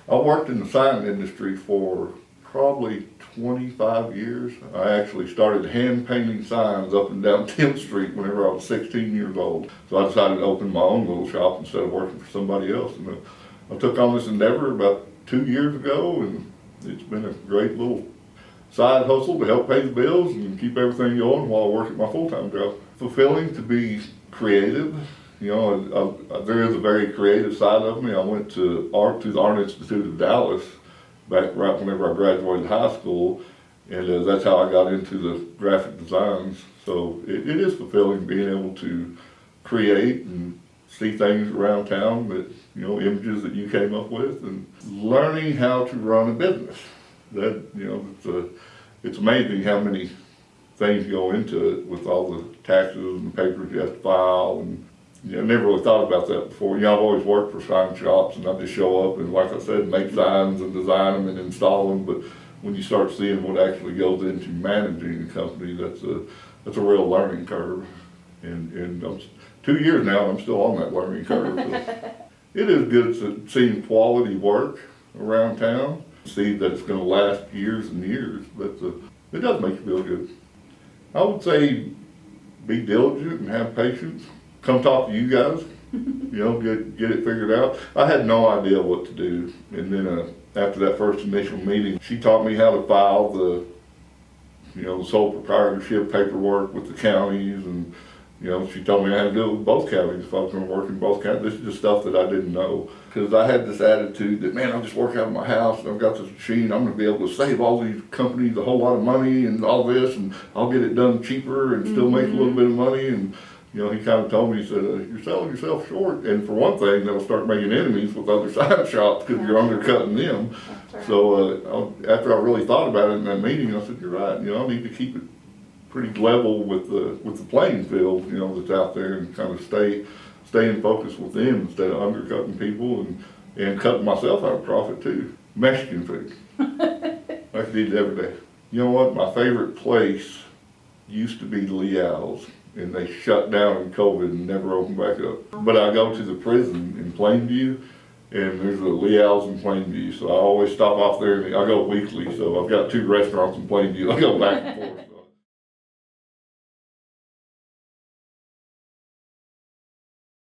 I worked in the sign industry for probably 25 years. I actually started hand painting signs up and down 10th Street whenever I was 16 years old. So I decided to open my own little shop instead of working for somebody else. And I took on this endeavor about 2 years ago, and it's been a great little side hustle to help pay the bills and keep everything going while I work at my full-time job. Fulfilling to be creative. You know, there is a very creative side of me. I went to the Art Institute of Dallas back right whenever I graduated high school, and that's how I got into the graphic designs. So it is fulfilling being able to create and see things around town that, you know, images that you came up with, and learning how to run a business. That, you know, it's amazing how many things go into it with all the taxes and papers you have to file, and you know, I never really thought about that before. You know, I've always worked for sign shops, and I just show up and, like I said, make signs and design them and install them. But when you start seeing what actually goes into managing a company, that's a real learning curve. And I'm 2 years now, and I'm still on that learning curve. So it is good seeing quality work around town. See that it's going to last years and years, but it does make you feel good. I would say be diligent and have patience. Come talk to you guys, you know, get it figured out. I had no idea what to do, and then after that first initial meeting, she taught me how to file the sole proprietorship paperwork with the counties, and you know, she told me I had to do it with both counties if I was going to work in both counties. This is just stuff that I didn't know, because I had this attitude that, man, I'll just work out of my house, and I've got this machine, I'm going to be able to save all these companies a whole lot of money and all this, and I'll get it done cheaper and still make a little bit of money. And you know, he kind of told me, he said, you're selling yourself short, and for one thing, that'll start making enemies with other sign shops because you're undercutting them. Right. So after I really thought about it in that meeting, I said, you're right, you know, I need to keep it pretty level with the playing field, you know, that's out there, and kind of stay in focus with them instead of undercutting people and cutting myself out of profit too. Mexican food. I could eat it every day. You know what? My favorite place used to be Leal's, and they shut down in COVID and never opened back up. But I go to the prison in Plainview, and there's a Leal's in Plainview, so I always stop off there. I go weekly, so I've got 2 restaurants in Plainview. I go back and forth. So.